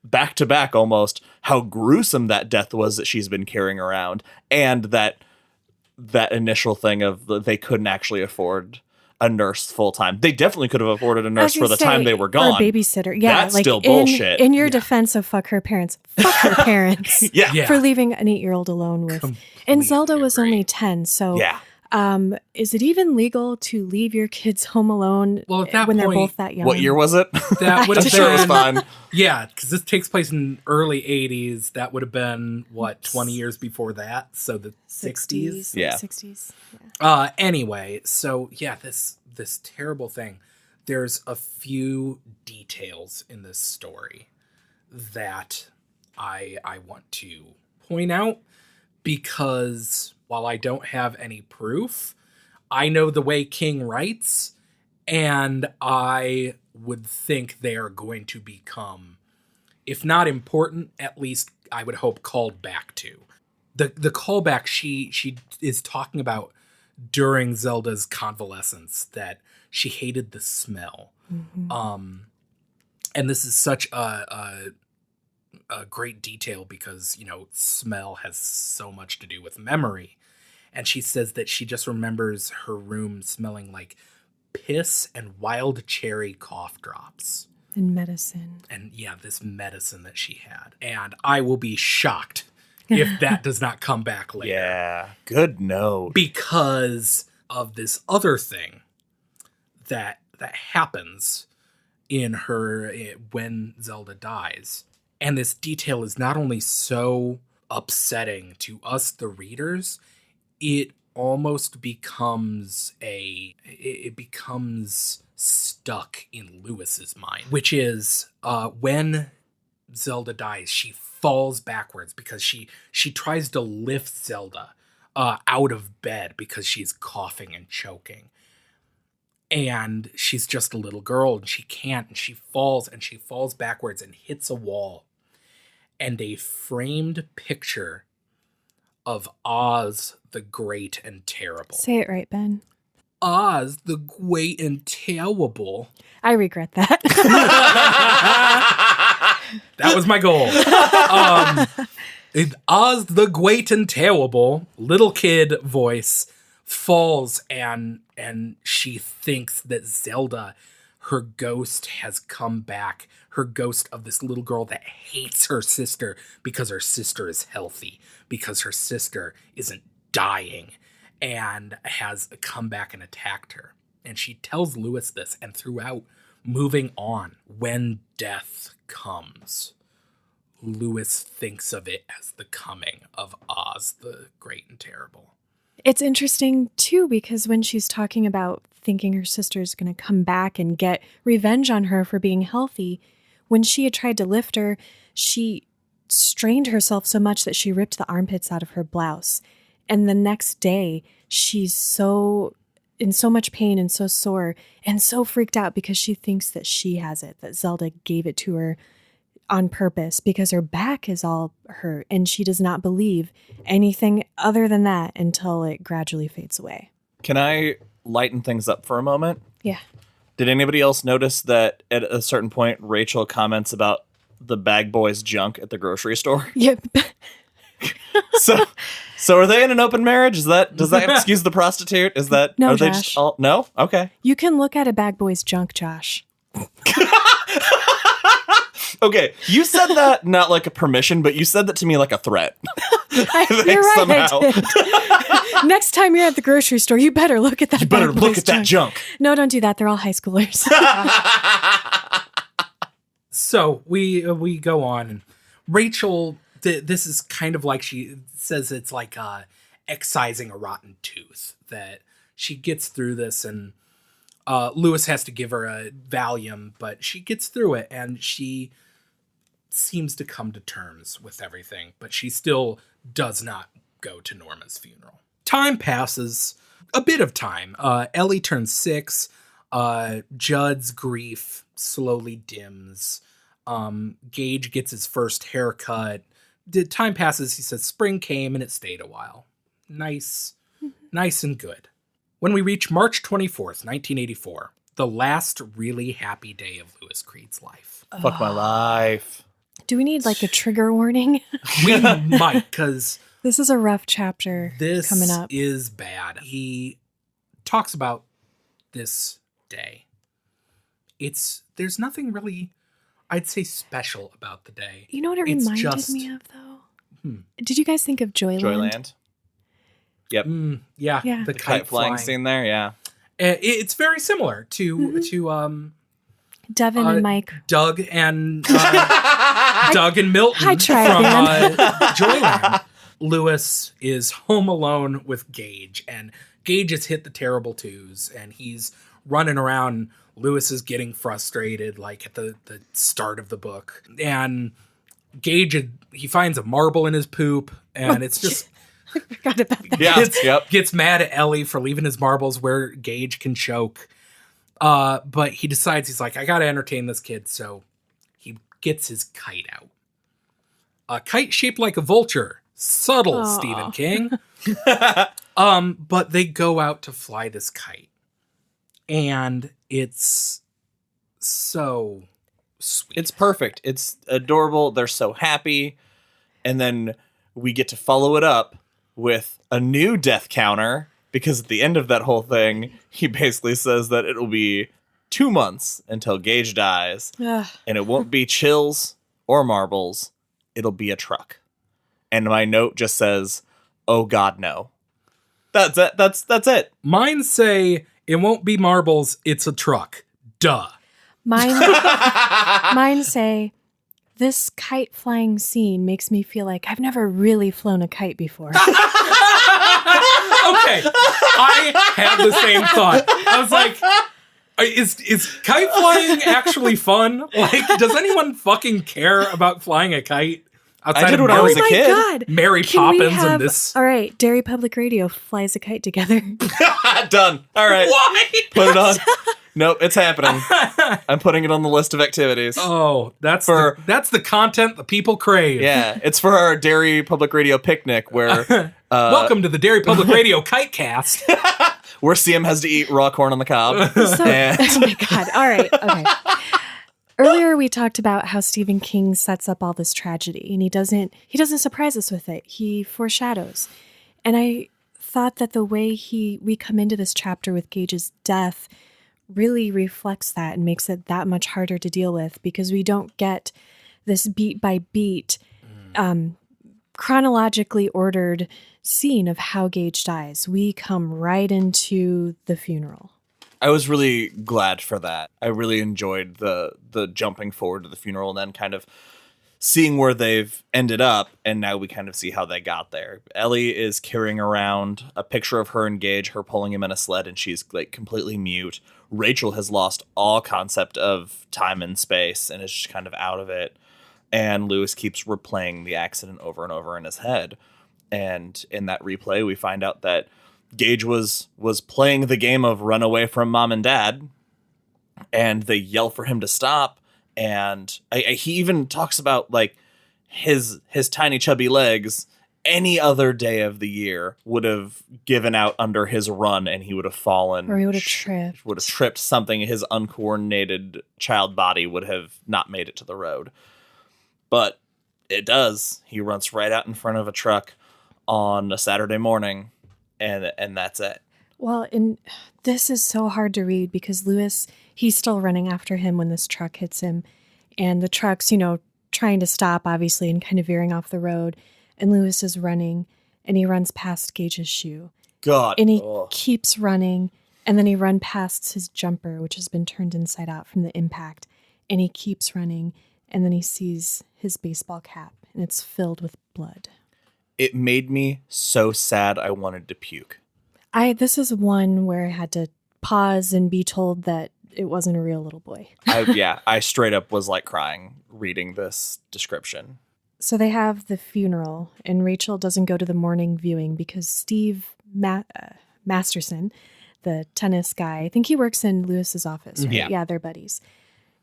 back to back almost how gruesome that death was that she's been carrying around, and that initial thing of they couldn't actually afford a nurse full time. They definitely could have afforded a nurse for the time they were gone. Or a babysitter. Yeah. That's still bullshit. In your defense of fuck her parents, fuck her parents Yeah. for leaving an 8-year-old alone with. And Zelda was agree. only 10. So Yeah. Is it even legal to leave your kids home alone Well, at that when they're point, both that young? What year was it? That would I'm have sure it was been fine. Yeah, because this takes place in early 80s. That would have been, 20 years before that? So the 60s? Yeah. 60s. Yeah. Anyway, so yeah, this terrible thing. There's a few details in this story that I want to point out because while I don't have any proof, I know the way King writes, and I would think they are going to become, if not important, at least I would hope called back to. The callback she is talking about during Zelda's convalescence, that she hated the smell. Mm-hmm. And this is such a great detail because, smell has so much to do with memory. And she says that she just remembers her room smelling like piss and wild cherry cough drops. And medicine. And yeah, this medicine that she had. And I will be shocked if that does not come back later. Yeah. Good note. Because of this other thing that happens in her when Zelda dies. And this detail is not only so upsetting to us, the readers, it almost becomes it becomes stuck in Lewis's mind, which is when Zelda dies, she falls backwards because she tries to lift Zelda out of bed because she's coughing and choking. And she's just a little girl and she can't, and she falls backwards and hits a wall. And a framed picture of Oz the Great and Terrible. Say it right, Ben. Oz the Great and Terrible. I regret that. That was my goal. Oz the Great and Terrible, little kid voice, falls and she thinks that Zelda, her ghost, has come back. Her ghost of this little girl that hates her sister because her sister is healthy, because her sister isn't dying, and has come back and attacked her. And she tells Lewis this, and throughout moving on, when death comes, Lewis thinks of it as the coming of Oz the Great and Terrible. It's interesting, too, because when she's talking about thinking her sister's going to come back and get revenge on her for being healthy, when she had tried to lift her, she strained herself so much that she ripped the armpits out of her blouse. And the next day, she's in so much pain and so sore and so freaked out because she thinks that she has it, that Zelda gave it to her on purpose because her back is all hurt and she does not believe anything other than that until it gradually fades away. Can I lighten things up for a moment? Yeah. Did anybody else notice that at a certain point, Rachel comments about the bag boy's junk at the grocery store? Yep. So are they in an open marriage? Does that excuse the prostitute? Is that no, are they Josh. just all no? Okay. You can look at a bag boy's junk, Josh. Okay, you said that not like a permission, but you said that to me like a threat. You're right. somehow. I did. Next time you're at the grocery store, you better look at that. You better bag look boy's at that junk. No, don't do that. They're all high schoolers. So we go on, and Rachel, this is kind of like she says it's like excising a rotten tooth, that she gets through this, and Lewis has to give her a Valium, but she gets through it, and she seems to come to terms with everything, but she still does not go to Norma's funeral. Time passes, a bit of time. Ellie turns 6. Judd's grief slowly dims. Gage gets his first haircut. Time passes. He says spring came and it stayed a while. Nice and good. When we reach March 24th, 1984, the last really happy day of Lewis Creed's life. Fuck my life. Do we need like a trigger warning? We might, because This is a rough chapter coming up. This is bad. He talks about this day. There's nothing really, I'd say, special about the day. You know what it It's reminded just- me of, though? Did you guys think of Joyland? Joyland. Yep. Yeah. The Kite flying scene there, yeah. It's very similar to Devin and Mike. Doug and Milton I tried, from man. Joyland. Lewis is home alone with Gage, and Gage has hit the terrible twos, and he's running around. Lewis is getting frustrated, like at the start of the book, and Gage, he finds a marble in his poop, and it's just I forgot about that. Yeah. gets mad at Ellie for leaving his marbles where Gage can choke. But he decides, he's like, I gotta entertain this kid, so he gets his kite out. A kite shaped like a vulture. Subtle, Aw. Stephen King. But they go out to fly this kite. And it's so sweet. It's perfect. It's adorable. They're so happy. And then we get to follow it up with a new death counter, because at the end of that whole thing, he basically says that it'll be 2 months until Gage dies. Ugh. And it won't be chills or marbles. It'll be a truck. And my note just says, oh God, no. That's it. That's it. Mine say, it won't be marbles, it's a truck. Duh. Mine say, this kite flying scene makes me feel like I've never really flown a kite before. Okay. I had the same thought. I was like, is kite flying actually fun? Like, does anyone fucking care about flying a kite? Outside I did of when I Oh was a my kid. God. Mary Can we Poppins have- and this. All right, Derry Public Radio flies a kite together. Done. All right. Why? Put it on. Nope, it's happening. I'm putting it on the list of activities. Oh, that's the content the people crave. Yeah, it's for our Derry Public Radio picnic where Welcome to the Derry Public Radio Kite Cast. where CM has to eat raw corn on the cob. So, oh my God. All right. Okay. Earlier we talked about how Stephen King sets up all this tragedy, and he doesn't surprise us with it. He foreshadows. And I thought that the way we come into this chapter with Gage's death really reflects that and makes it that much harder to deal with, because we don't get this beat by beat, chronologically ordered scene of how Gage dies. We come right into the funeral. I was really glad for that. I really enjoyed the jumping forward to the funeral and then kind of seeing where they've ended up, and now we kind of see how they got there. Ellie is carrying around a picture of her and Gage, her pulling him in a sled, and she's like completely mute. Rachel has lost all concept of time and space and is just kind of out of it. And Lewis keeps replaying the accident over and over in his head. And in that replay, we find out that Gage was playing the game of run away from mom and dad, and they yell for him to stop. And he even talks about like his tiny chubby legs. Any other day of the year would have given out under his run, and he would have fallen, or he would have tripped. Would have tripped something. His uncoordinated child body would have not made it to the road. But it does. He runs right out in front of a truck on a Saturday morning, and that's it. Well, and this is so hard to read because Lewis, he's still running after him when this truck hits him. And the truck's, trying to stop, obviously, and kind of veering off the road. And Lewis is running, and he runs past Gage's shoe. God. And he keeps running, and then he runs past his jumper, which has been turned inside out from the impact. And he keeps running, and then he sees his baseball cap, and it's filled with blood. It made me so sad I wanted to puke. This is one where I had to pause and be told that it wasn't a real little boy. I straight up was like crying reading this description. So they have the funeral, and Rachel doesn't go to the morning viewing because Steve Masterson, the tennis guy, I think he works in Lewis's office, right? Yeah, they're buddies.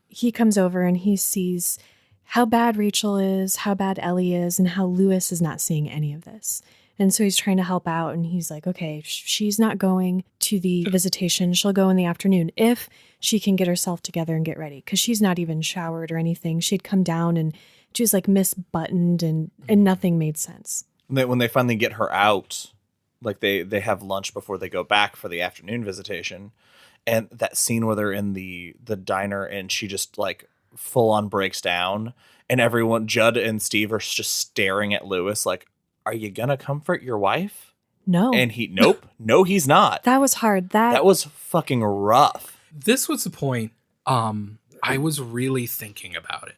He comes over and he sees how bad Rachel is, how bad Ellie is, and how Lewis is not seeing any of this. And so he's trying to help out, and he's like, okay, she's not going to the visitation. She'll go in the afternoon if she can get herself together and get ready, because she's not even showered or anything. She'd come down, and she was like misbuttoned, and nothing made sense. When they finally get her out, like they have lunch before they go back for the afternoon visitation, and that scene where they're in the diner and she just like full on breaks down, and everyone, Judd and Steve, are just staring at Lewis like, are you gonna comfort your wife? No. And nope, no, he's not. That was hard. That was fucking rough. This was the point. I was really thinking about it.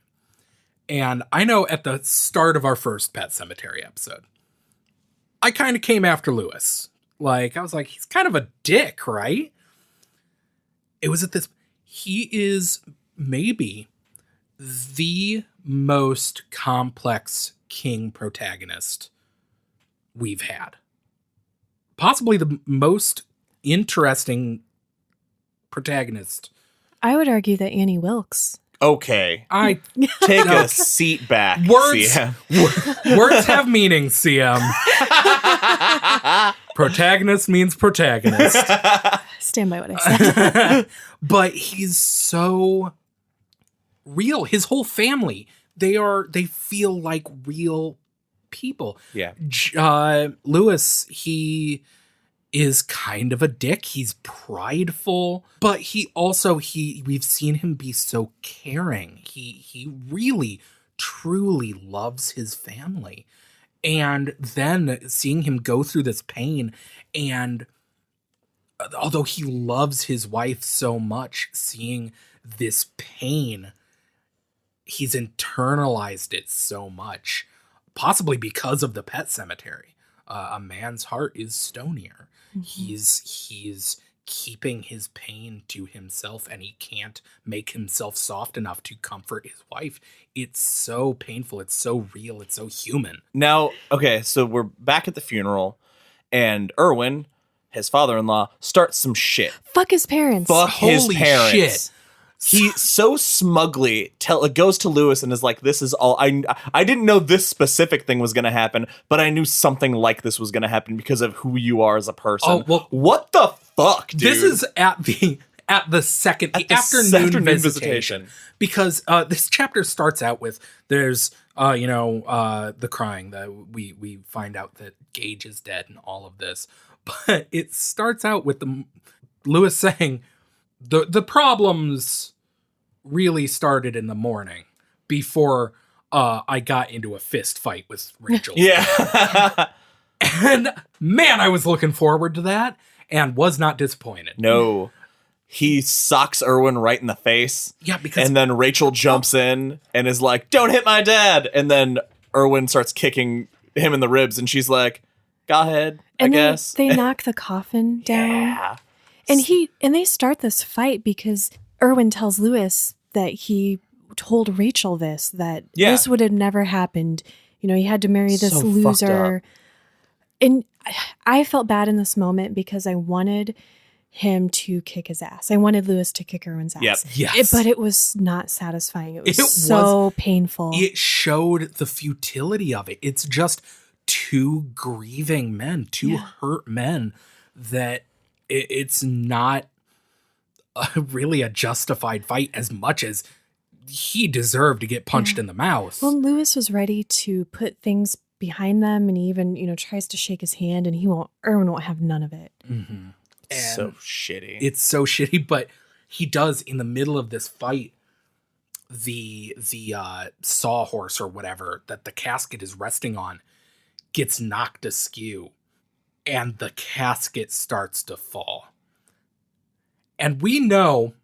And I know at the start of our first Pet Sematary episode, I kind of came after Lewis. Like, I was like, he's kind of a dick, right? It was at this, he is maybe the most complex King protagonist we've had. Possibly the most interesting protagonist. I would argue that Annie Wilkes. Okay. I take a seat back. Words have meaning, CM. Protagonist means protagonist. Stand by what I said. But he's so real. His whole family, they feel like real people. Yeah. Lewis, he is kind of a dick. He's prideful, but he also, we've seen him be so caring. He really, truly loves his family. And then seeing him go through this pain, and although he loves his wife so much, seeing this pain, he's internalized it so much, possibly because of the Pet Sematary. A man's heart is stonier. Mm-hmm. He's keeping his pain to himself, and he can't make himself soft enough to comfort his wife. It's so painful. It's so real. It's so human. Now, okay, so we're back at the funeral, and Erwin, his father-in-law, starts some shit. Fuck his parents. Holy shit. He so smugly goes to Lewis and is like, this is all I didn't know this specific thing was going to happen, but I knew something like this was going to happen because of who you are as a person. Oh, well, what the fuck, dude. This is at the second afternoon visitation. Because this chapter starts out with there's the crying that we find out that Gage is dead and all of this, but it starts out with Lewis saying the problems really started in the morning before I got into a fist fight with Rachel. Yeah. And man, I was looking forward to that and was not disappointed. No. He socks Erwin right in the face. Yeah, because... And then Rachel jumps in and is like, don't hit my dad. And then Erwin starts kicking him in the ribs. And she's like, go ahead, I guess. They knock the coffin down. Yeah. And they start this fight because Erwin tells Lewis that he told Rachel that this would have never happened. He had to marry this So loser. And I felt bad in this moment because I wanted him to kick his ass. I wanted Lewis to kick Erwin's ass. Yep. Yes. But it was not satisfying. It was painful. It showed the futility of it. It's just two grieving men, two hurt men, that it's not really a justified fight as much as he deserved to get punched in the mouth. Well, Lewis was ready to put things behind them, and he even, tries to shake his hand, and Erwin won't have none of it. Mm-hmm. So shitty. It's so shitty, but he does, in the middle of this fight, the sawhorse or whatever that the casket is resting on gets knocked askew, and the casket starts to fall. And we know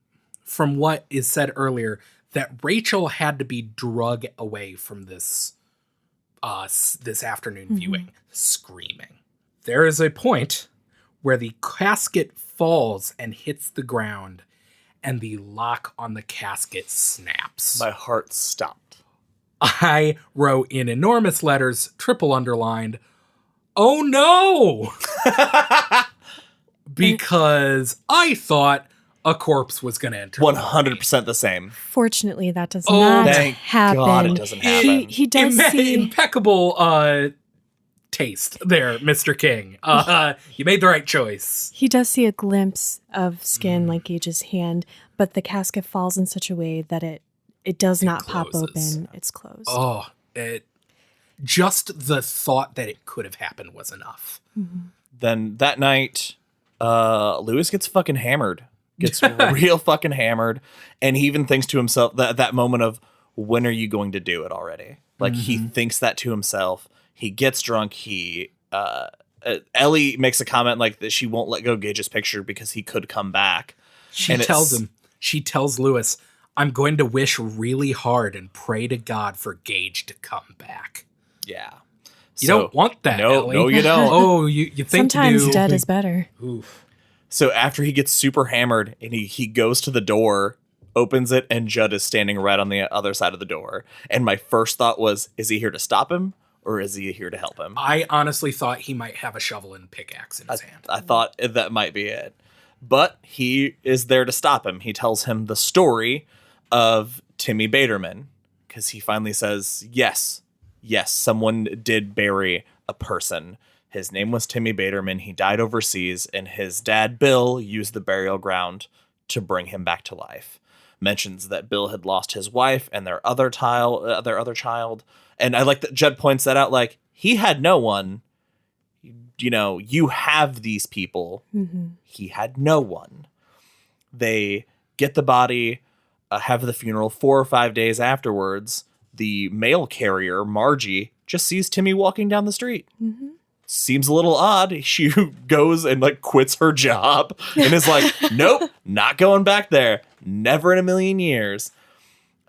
from what is said earlier that Rachel had to be drug away from this afternoon viewing, screaming. There is a point where the casket falls and hits the ground, and the lock on the casket snaps. My heart stopped. I wrote in enormous letters, triple underlined, "Oh no!" Because I thought a corpse was going to enter. 100% the same. Fortunately, that does not thank happen. God it doesn't happen. He does see... Impeccable taste there, Mr. King. You made the right choice. He does see a glimpse of skin like Gage's hand, but the casket falls in such a way that it does not pop open. It's closed. Oh, just the thought that it could have happened was enough. Mm-hmm. Then that night, Lewis gets fucking hammered. Gets real fucking hammered. And he even thinks to himself that moment of, when are you going to do it already? Like, he thinks that to himself. He gets drunk. Ellie makes a comment like that she won't let go Gage's picture because he could come back. She tells Lewis, I'm going to wish really hard and pray to God for Gage to come back. Yeah. You don't want that, Ellie. No, you don't. Oh, you think sometimes dead is better. Oof. So after he gets super hammered and he goes to the door, opens it, and Judd is standing right on the other side of the door. And my first thought was, is he here to stop him or is he here to help him? I honestly thought he might have a shovel and pickaxe in his hand. I thought that might be it. But he is there to stop him. He tells him the story of Timmy Baderman because he finally says, yes, someone did bury a person. His name was Timmy Baderman. He died overseas, and his dad, Bill, used the burial ground to bring him back to life. Mentions that Bill had lost his wife and their other child. And I like that Judd points that out, like, he had no one. You have these people. Mm-hmm. He had no one. They get the body, have the funeral 4 or 5 days afterwards. The mail carrier, Margie, just sees Timmy walking down the street. Mm-hmm. Seems a little odd. She goes and quits her job and is like, nope, not going back there. Never in a million years.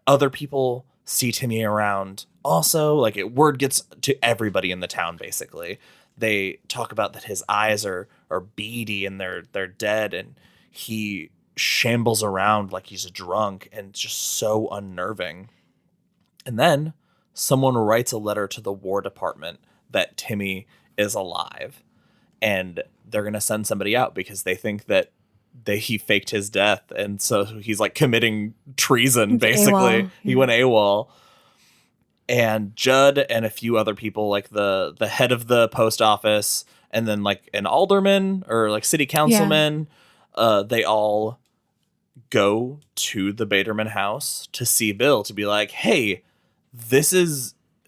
Other people see Timmy around. Also, word gets to everybody in the town, basically. They talk about that his eyes are beady and they're dead, and he shambles around like he's drunk, and it's just so unnerving. And then someone writes a letter to the War Department that Timmy is alive, and they're going to send somebody out because they think that he faked his death. And so he's committing treason, basically. AWOL. He went AWOL. And Judd and a few other people, like the head of the post office and then like an alderman or like city councilman, they all go to the Baderman house to see Bill, to be like, hey,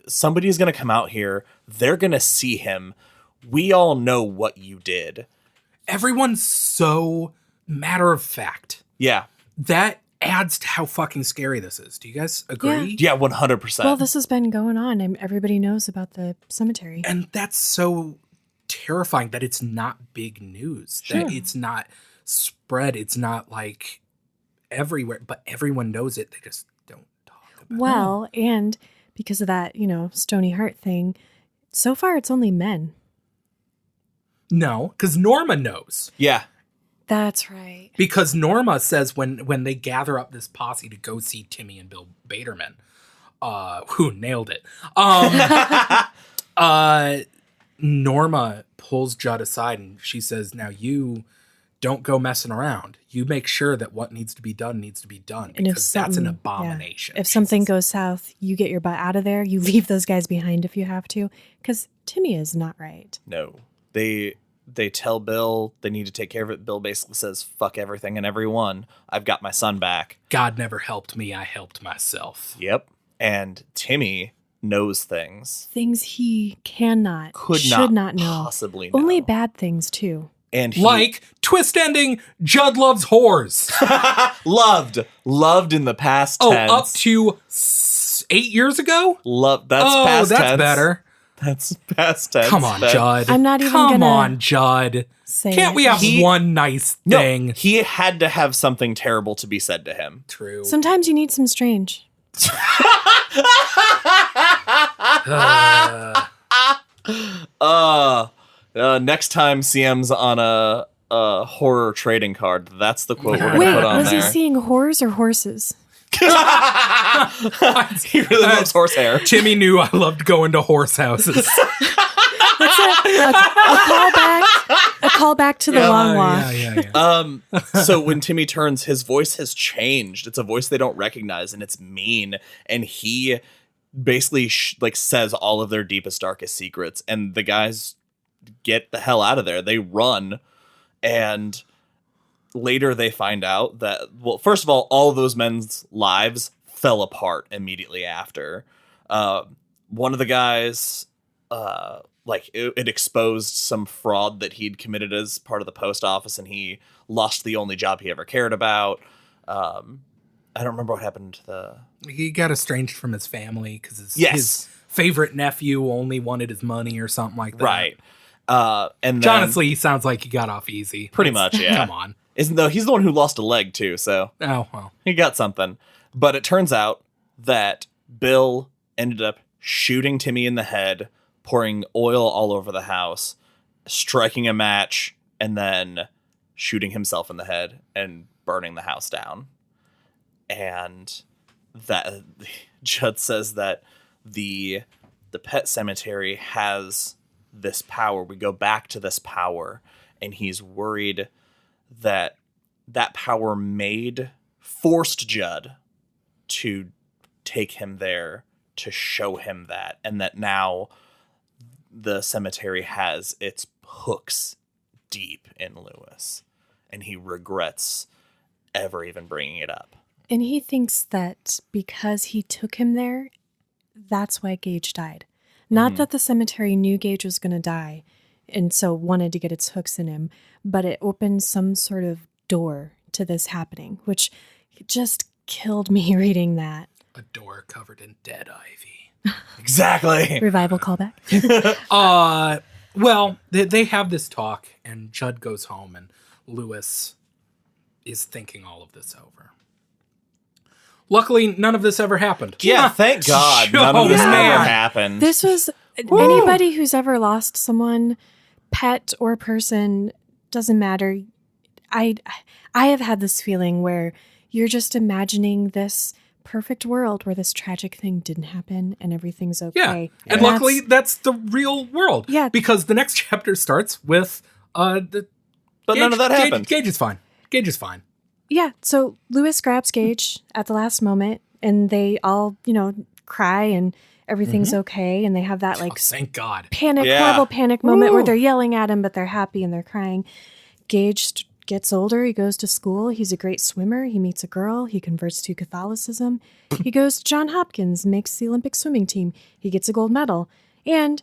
somebody's going to come out here. They're going to see him. We all know what you did. Everyone's so matter of fact. Yeah. That adds to how fucking scary this is. Do you guys agree? Yeah, 100%. Well, this has been going on and everybody knows about the cemetery. And that's so terrifying that it's not big news. Sure. That it's not spread. It's not like everywhere, but everyone knows it. They just don't talk about it. Well, and because of that, stony heart thing, so far it's only men. No, because Norma knows. Yeah. That's right. Because Norma says when they gather up this posse to go see Timmy and Bill Baderman, who nailed it. Norma pulls Judd aside and she says, now you don't go messing around. You make sure that what needs to be done needs to be done, because that's an abomination. If something goes south, you get your butt out of there. You leave those guys behind if you have to, because Timmy is not right. No. They tell Bill they need to take care of it. Bill basically says, fuck everything and everyone. I've got my son back. God never helped me. I helped myself. Yep. And Timmy knows things. Things he should not know. Possibly know. Only bad things, too. And Like twist ending, Judd loves whores. Loved in the past tense. Up to 8 years ago? That's past tense. That's better. That's past tense. Come on, Judd. I'm not even Come gonna on, Judd. say Can't we have one nice thing? No, he had to have something terrible to be said to him. True. Sometimes you need some strange. Next time CM's on a horror trading card, that's the quote we're Wait, gonna put on was there. he seeing whores or horses? He really loves horsehair. Timmy knew I loved going to horse houses. That's a callback to the long walk. Yeah. So when Timmy turns, his voice has changed. It's a voice they don't recognize, and it's mean. And he basically says all of their deepest, darkest secrets. And the guys get the hell out of there. They run, and later they find out that, well, first of all those men's lives fell apart immediately after. One of the guys, it exposed some fraud that he'd committed as part of the post office, and he lost the only job he ever cared about. I don't remember what happened to He got estranged from his family because his favorite nephew only wanted his money or something like that. Right. And then, honestly, he sounds like he got off easy. Pretty much, yeah. Come on. He's the one who lost a leg too, so he got something. But it turns out that Bill ended up shooting Timmy in the head, pouring oil all over the house, striking a match, and then shooting himself in the head and burning the house down. And that Judd says that the pet cemetery has this power. We go back to this power, and he's worried that power forced Judd to take him there to show him that, and that now the cemetery has its hooks deep in Lewis, and he regrets ever even bringing it up. And he thinks that because he took him there, that's why Gage died. Not that the cemetery knew Gage was going to die and so wanted to get its hooks in him, but it opened some sort of door to this happening, which just killed me reading that. A door covered in dead ivy. Exactly. Revival callback. Well, they have this talk, and Judd goes home, and Lewis is thinking all of this over. Luckily, none of this ever happened. Yeah, thank God. None of this ever happened. This was anybody who's ever lost someone, pet or person, doesn't matter. I have had this feeling where you're just imagining this perfect world where this tragic thing didn't happen and everything's okay. Yeah. And luckily, that's the real world. Yeah. Because the next chapter starts with But none of that happened. Gage is fine. Gage is fine. Yeah, so Lewis grabs Gage at the last moment, and they all, cry, and everything's okay, and they have that like Thank God. horrible panic moment where they're yelling at him, but they're happy and they're crying. Gage gets older. He goes to school. He's a great swimmer. He meets a girl. He converts to Catholicism. He goes to Johns Hopkins, makes the Olympic swimming team. He gets a gold medal. And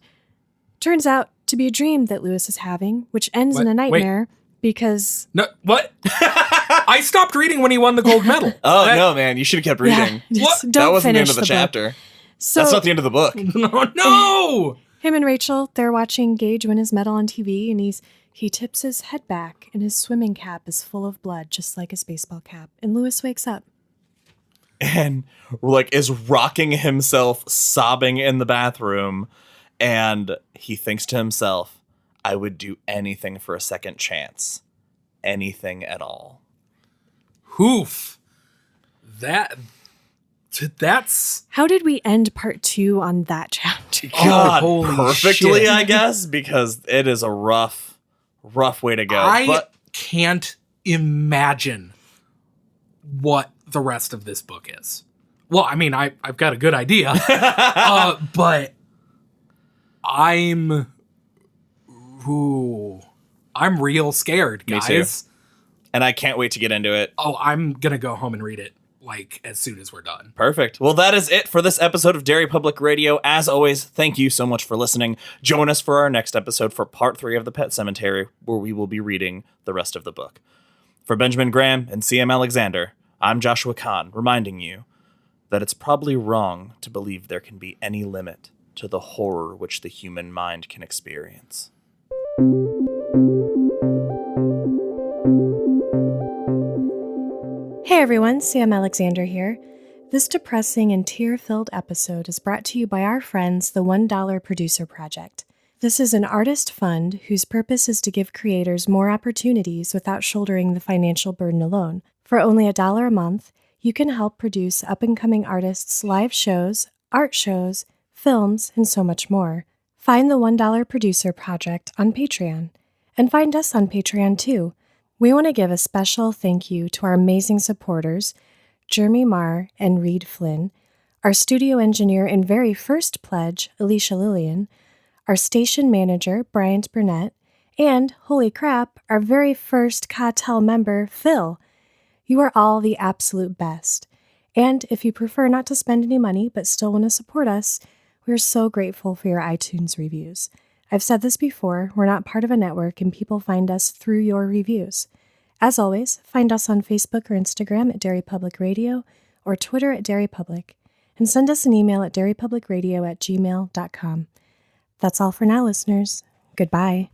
turns out to be a dream that Lewis is having, which ends in a nightmare because... No, what? I stopped reading when he won the gold medal. No, man. You should have kept reading. What? That wasn't the end of the chapter. So, that's not the end of the book. No! Him and Rachel, they're watching Gage win his medal on TV, and he tips his head back, and his swimming cap is full of blood, just like his baseball cap. And Lewis wakes up. And, like, is rocking himself, sobbing in the bathroom. And he thinks to himself, I would do anything for a second chance. Anything at all. Hoof. That's... How did we end part 2 on that chapter? God, holy perfectly, shit. I guess, because it is a rough way to go. I can't imagine what the rest of this book is. Well, I mean, I've got a good idea, but I'm real scared, guys. Me too. And I can't wait to get into it. Oh, I'm gonna go home and read it like as soon as we're done. Perfect. Well, that is it for this episode of Derry Public Radio. As always, thank you so much for listening. Join us for our next episode for part 3 of the Pet Sematary, where we will be reading the rest of the book. For Benjamin Graham and C.M. Alexander, I'm Joshua Kahn, reminding you that it's probably wrong to believe there can be any limit to the horror which the human mind can experience. Hey everyone, Sam Alexander here. This depressing and tear-filled episode is brought to you by our friends, the $1 Producer Project. This is an artist fund whose purpose is to give creators more opportunities without shouldering the financial burden alone. For only $1 a month, you can help produce up-and-coming artists' live shows, art shows, films, and so much more. Find the $1 Producer Project on Patreon. And find us on Patreon too. We want to give a special thank you to our amazing supporters, Jeremy Marr and Reed Flynn, our studio engineer and very first pledge, Alicia Lillian, our station manager, Bryant Burnett, and, holy crap, our very first Cartel member, Phil. You are all the absolute best. And if you prefer not to spend any money but still want to support us, we're so grateful for your iTunes reviews. I've said this before, we're not part of a network and people find us through your reviews. As always, find us on Facebook or Instagram at Derry Public Radio or Twitter at Derry Public, and send us an email at derrypublicradio@gmail.com. That's all for now, listeners. Goodbye.